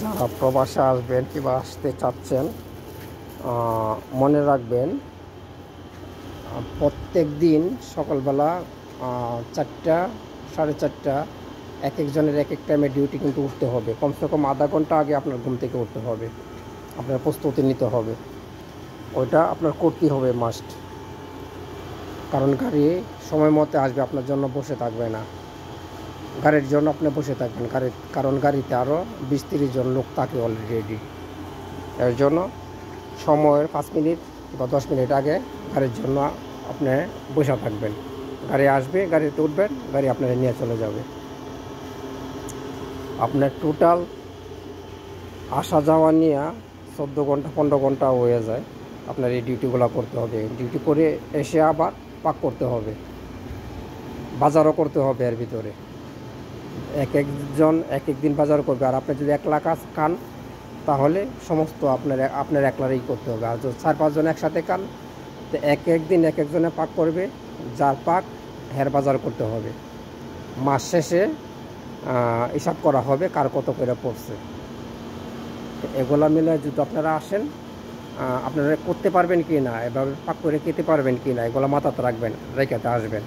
যারা প্রবাসে আসবেন কিংবা আসতে চাচ্ছেন, মনে রাখবেন প্রত্যেক দিন সকালবেলা 4টা 4:30 এক একজনের এক এক টাইমে ডিউটি কিন্তু উঠতে হবে। কমসে কম আধা ঘন্টা আগে আপনার ঘুম থেকে উঠতে হবে, আপনার প্রস্তুতি নিতে হবে, ওইটা আপনার করতেই হবে মাস্ট। কারণ গাড়ি সময় মতো আসবে, আপনার জন্য বসে থাকবে না। গাড়ির জন্য আপনি বসে থাকবেন, কারণ গাড়িতে আরও 20-30 জন লোক থাকে অলরেডি। এর জন্য সময়ের 5 মিনিট বা 10 মিনিট আগে গাড়ির জন্য আপনি বসে থাকবেন। গাড়ি আসবে, গাড়িতে উঠবেন, গাড়ি আপনারা নিয়ে চলে যাবে। আপনার টোটাল আসা যাওয়া নিয়ে 14 ঘন্টা 15 ঘন্টা হয়ে যায়। আপনার এই ডিউটিগুলো করতে হবে। ডিউটি করে এসে আবার পাক করতে হবে, বাজারও করতে হবে। এর ভিতরে এক একজন এক এক দিন বাজার করবে। আর আপনি যদি একলা কাজ খান তাহলে সমস্ত আপনার একলারই করতে হবে। আর যদি 4-5 জন একসাথে খান তো এক একদিন এক একজনে পাক করবে, যার পাক হের বাজার করতে হবে। মাস শেষে হিসাব করা হবে কার কত করে পড়ছে। এগুলা মিলে যদি আপনারা আসেন, আপনারা করতে পারবেন কি না, এভাবে পাক করে খেতে পারবেন কি না, এগুলো মাথাতে রাখবেন, রেখেতে আসবেন।